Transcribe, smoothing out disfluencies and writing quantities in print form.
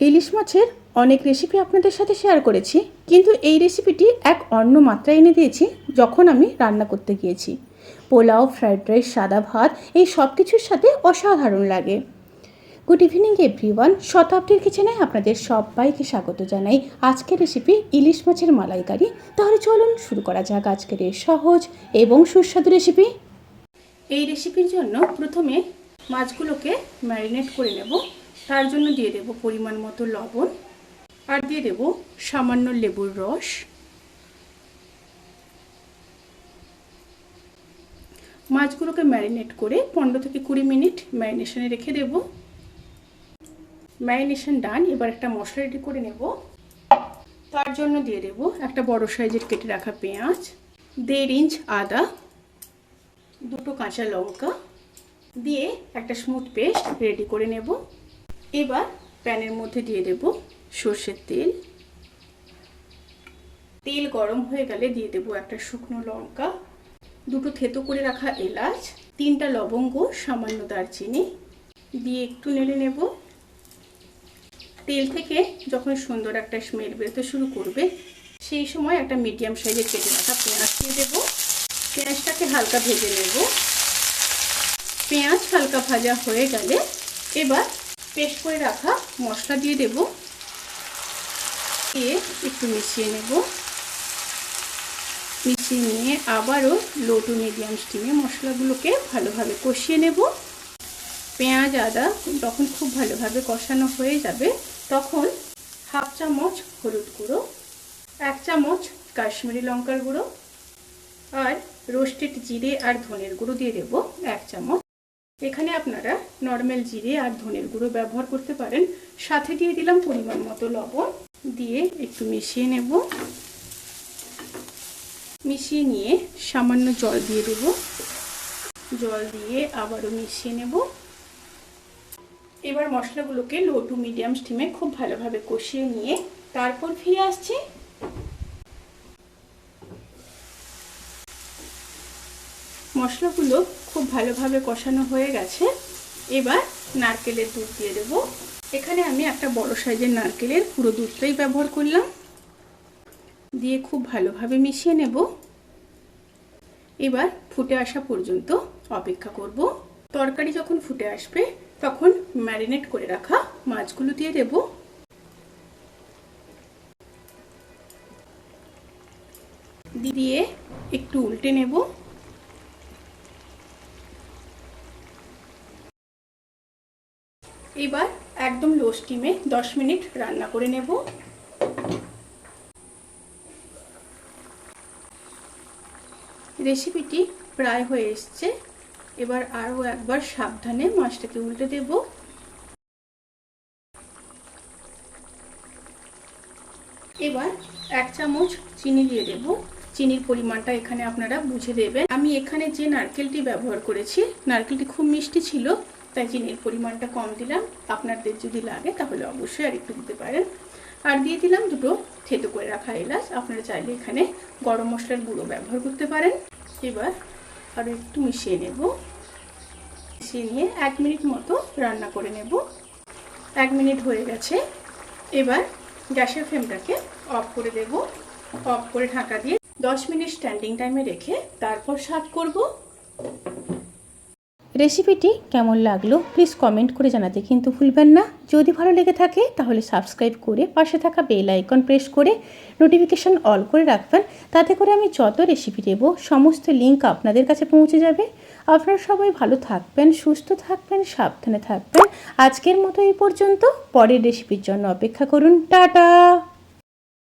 ইলিশ মাছের অনেক রেসিপি আপনাদের সাথে শেয়ার করেছি, কিন্তু এই রেসিপিটি এক অন্য মাত্রায় এনে দিয়েছি যখন আমি রান্না করতে গিয়েছি। পোলাও, ফ্রাইড রাইস, সাদা ভাত, এই সব কিছুর সাথে অসাধারণ লাগে। গুড ইভিনিং এভরিওয়ান, শতাব্দীর কিচেনে আপনাদের সবাইকে স্বাগত জানাই। আজকের রেসিপি ইলিশ মাছের মালাইকারি। তাহলে চলুন শুরু করা যাক আজকের এই সহজ এবং সুস্বাদু রেসিপি। এই রেসিপির জন্য প্রথমে মাছগুলোকে ম্যারিনেট করে নেব। তার জন্য দিয়ে দেব পরিমাণ মতো লবণ, আর দিয়ে দেব সামান্য লেবুর রস। মাছগুলোকে ম্যারিনেট করে 15 থেকে 20 মিনিট ম্যারিনেশনে রেখে দেব। ম্যারিনেশন ডান। এবার একটা মশলা রেডি করে নেব। তার জন্য দিয়ে দেব একটা বড় সাইজের কেটে রাখা পেঁয়াজ, 1.5 ইঞ্চ আদা, 2টো কাঁচা লঙ্কা দিয়ে একটা স্মুথ পেস্ট রেডি করে নেব। এবার প্যানের মধ্যে দিয়ে দেব সর্ষের তেল। তেল গরম হয়ে গেলে দিয়ে দেব একটা শুকনো লঙ্কা, 2টো থেতো করে রাখা এলাচ, 3টা লবঙ্গ, সামান্য দারচিনি দিয়ে একটু নেড়ে নেব। তেল থেকে যখন সুন্দর একটা স্মেল বেরোতে শুরু করবে, সেই সময় একটা মিডিয়াম সাইজের কেটে রাখা পেঁয়াজ দিয়ে দেব। পেঁয়াজটাকে হালকা ভেজে নেব। পেঁয়াজ হালকা ভাজা হয়ে গেলে এবার পেস্ট করে রাখা মশলা দিয়ে দেব। দিয়ে একটু মিশিয়ে নেব। মিশিয়ে নিয়ে আবারও লো টু মিডিয়াম স্টিমে মশলাগুলোকে ভালোভাবে কষিয়ে নেব। পেঁয়াজ আদা যখন খুব ভালোভাবে কষানো হয়ে যাবে, তখন 1/2 চামচ হলুদ গুঁড়ো, 1 চামচ কাশ্মীরি লঙ্কার গুঁড়ো আর রোস্টেড জিরে আর ধনের গুঁড়ো দিয়ে দেব 1 চামচ। এখানে আপনারা নর্মাল জিরে আর ধনের গুঁড়ো ব্যবহার করতে পারেন। সাথে দিয়ে দিলাম পরিমাণ মতো লবণ। দিয়ে একটু মিশিয়ে নেব। মিশিয়ে নিয়ে সামান্য জল দিয়ে দেব। জল দিয়ে আবারও মিশিয়ে নেব। এবার মশলাগুলোকে লো টু মিডিয়াম স্টিমে খুব ভালোভাবে কষিয়ে নিয়ে তারপর ফিরে আসছি। মশলাগুলো খুব ভালোভাবে কষানো হয়ে গেছে। এবার নারকেলের দুধ দিয়ে দেব। এখানে আমি একটা বড় সাইজের নারকেলের পুরো দুধটাই ব্যবহার করলাম। দিয়ে খুব ভালোভাবে মিশিয়ে নেব। এবার ফুটে আসা পর্যন্ত অপেক্ষা করব। তরকারি যখন ফুটে আসবে, তখন ম্যারিনেট করে রাখা মাছগুলো দিয়ে দেব। দিয়ে একটু উল্টে নেব। এবার একদম লো স্টিমে 10 মিনিট রান্না করে নেব। রেসিপিটি প্রায় হয়ে এসছে। এবার আরও একবার সাবধানে মাছটাকে উল্টে দেব। এবার 1 চামচ চিনি দিয়ে দেব। চিনির পরিমাণটা এখানে আপনারা বুঝে দেবেন। আমি এখানে যে নারকেলটি ব্যবহার করেছি, নারকেলটি খুব মিষ্টি ছিল, তাই চিনির পরিমাণটা কম দিলাম। আপনাদের যদি লাগে তাহলে অবশ্যই আর একটু দিতে পারেন। আর দিয়ে দিলাম 2টো থেতো করে রাখা এলাচ। আপনারা চাইলে এখানে গরম মশলার গুঁড়ো ব্যবহার করতে পারেন। এবার আরও একটু মিশিয়ে নেব। মিশিয়ে নিয়ে 1 মিনিট মতো রান্না করে নেব। 1 মিনিট হয়ে গেছে। এবার গ্যাসের ফ্লেমটাকে অফ করে দেব। অফ করে ঢাকা দিয়ে 10 মিনিট স্ট্যান্ডিং টাইমে রেখে তারপর সার্ভ করব। রেসিপিটি কেমন লাগলো প্লিজ কমেন্ট করে জানাতে কিন্তু ভুলবেন না। যদি ভালো লেগে থাকে তাহলে সাবস্ক্রাইব করে পাশে থাকা বেল আইকন প্রেস করে নোটিফিকেশান অল করে রাখবেন। তাতে করে আমি যত রেসিপি দেব সমস্ত লিঙ্ক আপনাদের কাছে পৌঁছে যাবে। আপনারা সবাই ভালো থাকবেন, সুস্থ থাকবেন, সাবধানে থাকবেন। আজকের মতো এই পর্যন্ত। পরের রেসিপির জন্য অপেক্ষা করুন। টাটা।